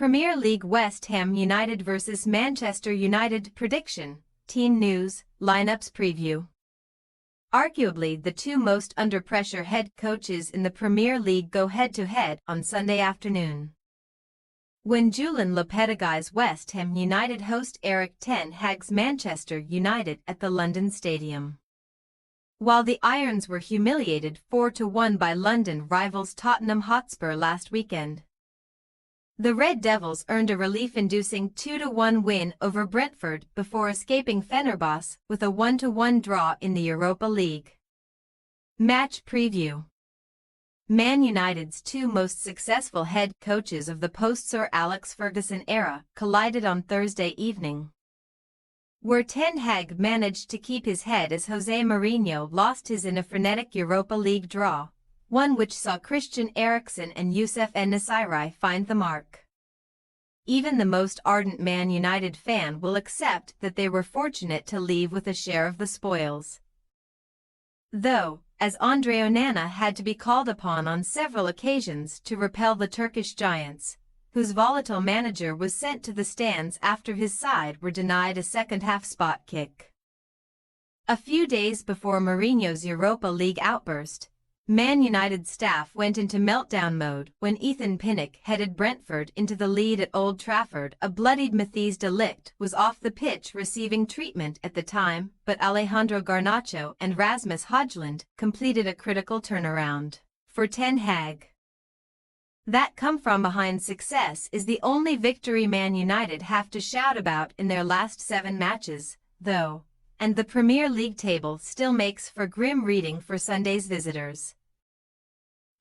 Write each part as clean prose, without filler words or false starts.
Premier League West Ham United vs Manchester United prediction, team news, lineups preview. Arguably the two most under-pressure head coaches in the Premier League go head-to-head on Sunday afternoon, when Julen Lopetegui's West Ham United host Ten Hag's Manchester United at the London Stadium. While the Irons were humiliated 4-1 by London rivals Tottenham Hotspur last weekend, the Red Devils earned a relief-inducing 2-1 win over Brentford before escaping Fenerbahce with a 1-1 draw in the Europa League. Match preview. Man United's two most successful head coaches of the post-Sir Alex Ferguson era collided on Thursday evening, where Ten Hag managed to keep his head as Jose Mourinho lost his in a frenetic Europa League draw, one which saw Christian Eriksen and Youssef En-Nesyri find the mark. Even the most ardent Man United fan will accept that they were fortunate to leave with a share of the spoils, though, as Andre Onana had to be called upon on several occasions to repel the Turkish giants, whose volatile manager was sent to the stands after his side were denied a second-half spot kick. A few days before Mourinho's Europa League outburst, Man United staff went into meltdown mode when Ethan Pinnock headed Brentford into the lead at Old Trafford. A bloodied Matthijs de Ligt was off the pitch receiving treatment at the time, but Alejandro Garnacho and Rasmus Højlund completed a critical turnaround for Ten Hag. That come-from-behind success is the only victory Man United have to shout about in their last 7 matches, though, and the Premier League table still makes for grim reading for Sunday's visitors,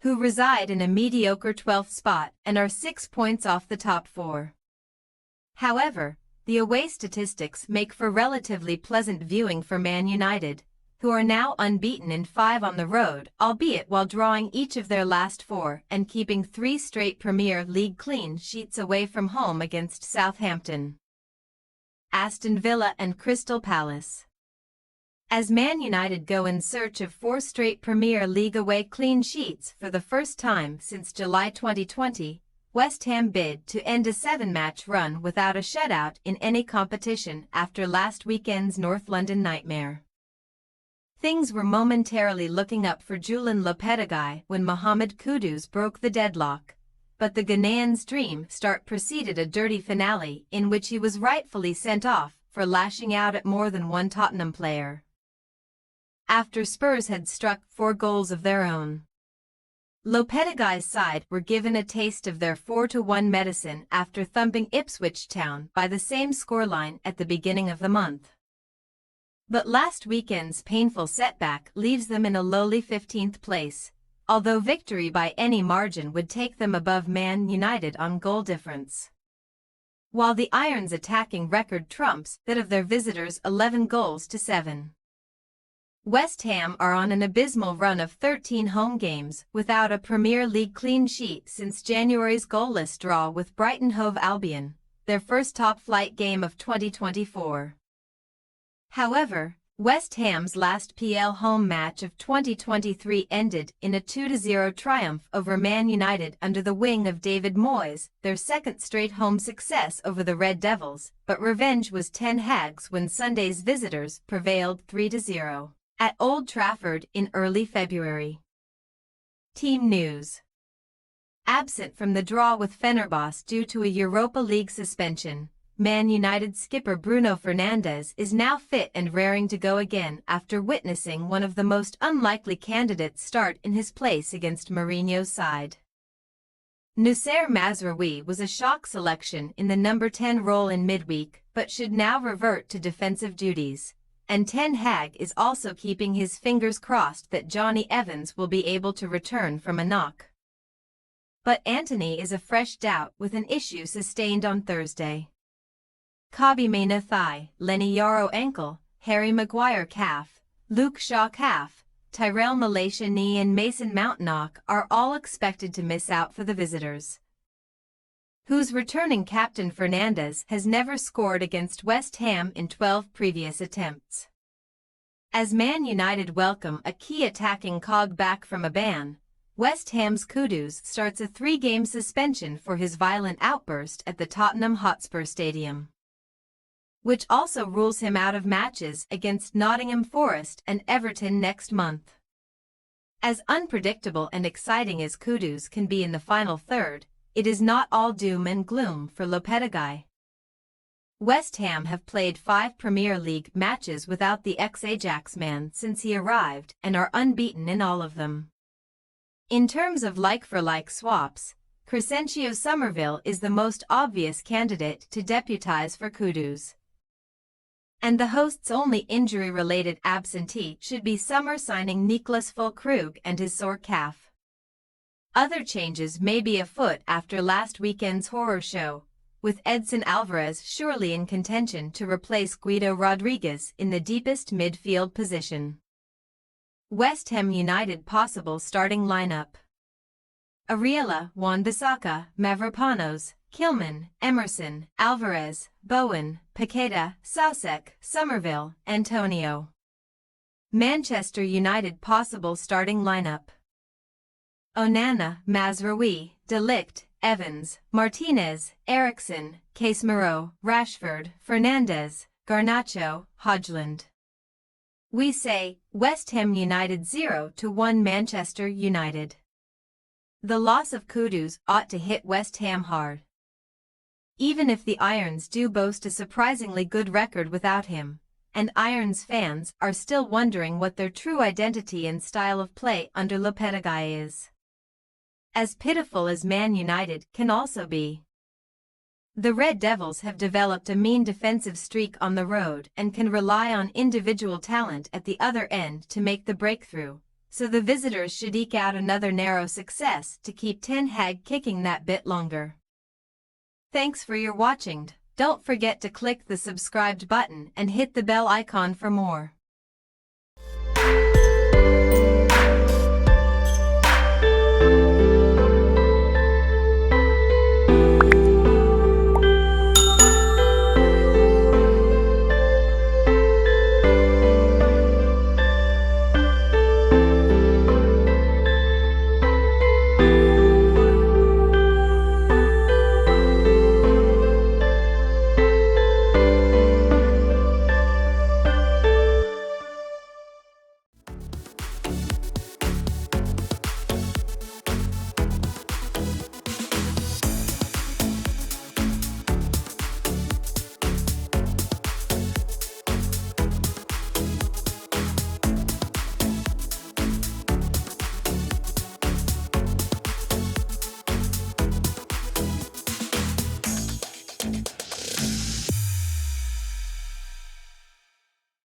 who reside in a mediocre 12th spot and are 6 points off the top 4. However, the away statistics make for relatively pleasant viewing for Man United, who are now unbeaten in 5 on the road, albeit while drawing each of their last 4 and keeping 3 straight Premier League clean sheets away from home against Southampton, Aston Villa and Crystal Palace. As Man United go in search of 4 straight Premier League away clean sheets for the first time since July 2020, West Ham bid to end a 7-match run without a shutout in any competition after last weekend's North London nightmare. Things were momentarily looking up for Julen Lopetegui when Mohamed Kudus broke the deadlock, but the Ghanaian's dream start preceded a dirty finale in which he was rightfully sent off for lashing out at more than one Tottenham player, after Spurs had struck 4 goals of their own. Lopetegui's side were given a taste of their 4-1 medicine after thumping Ipswich Town by the same scoreline at the beginning of the month. But last weekend's painful setback leaves them in a lowly 15th place, although victory by any margin would take them above Man United on goal difference, while the Irons' attacking record trumps that of their visitors 11-7. West Ham are on an abysmal run of 13 home games without a Premier League clean sheet since January's goalless draw with Brighton Hove Albion, their first top-flight game of 2024. However, West Ham's last PL home match of 2023 ended in a 2-0 triumph over Man United under the wing of David Moyes, their second straight home success over the Red Devils, but revenge was Ten Hag's when Sunday's visitors prevailed 3-0. At Old Trafford in early February. Team news. Absent from the draw with Fenerbahce due to a Europa League suspension, Man United skipper Bruno Fernandes is now fit and raring to go again after witnessing one of the most unlikely candidates start in his place against Mourinho's side. Noussair Mazraoui was a shock selection in the number 10 role in midweek but should now revert to defensive duties, and Ten Hag is also keeping his fingers crossed that Johnny Evans will be able to return from a knock. But Antony is a fresh doubt with an issue sustained on Thursday. Kobbie Mainoo thigh, Lenny Yoro ankle, Harry Maguire calf, Luke Shaw calf, Tyrell Malacia knee and Mason Mount knock are all expected to miss out for the visitors, whose returning captain Fernandes has never scored against West Ham in 12 previous attempts. As Man United welcome a key attacking cog back from a ban, West Ham's Kudus starts a 3-game suspension for his violent outburst at the Tottenham Hotspur Stadium, which also rules him out of matches against Nottingham Forest and Everton next month. As unpredictable and exciting as Kudus can be in the final third, it is not all doom and gloom for Lopetegui. West Ham have played 5 Premier League matches without the ex-Ajax man since he arrived and are unbeaten in all of them. In terms of like-for-like swaps, Crescencio Somerville is the most obvious candidate to deputise for Kudus, and the host's only injury-related absentee should be summer signing Niklas Füllkrug and his sore calf. Other changes may be afoot after last weekend's horror show, with Edson Alvarez surely in contention to replace Guido Rodriguez in the deepest midfield position. West Ham United possible starting lineup: Ariella, Wan-Bissaka, Mavropanos, Kilman, Emerson, Alvarez, Bowen, Paqueta, Soucek, Somerville, Antonio. Manchester United possible starting lineup: Onana, Mazraoui, De Ligt, Evans, Martinez, Eriksen, Casemiro, Rashford, Fernandes, Garnacho, Højlund. We say, West Ham United 0-1 Manchester United. The loss of Kudus ought to hit West Ham hard. Even if the Irons do boast a surprisingly good record without him, and Irons fans are still wondering what their true identity and style of play under Lopetegui is. As pitiful as Man United can also be. The Red Devils have developed a mean defensive streak on the road and can rely on individual talent at the other end to make the breakthrough, so the visitors should eke out another narrow success to keep Ten Hag kicking that bit longer. Thanks for your watching. Don't forget to click the subscribed button and hit the bell icon for more.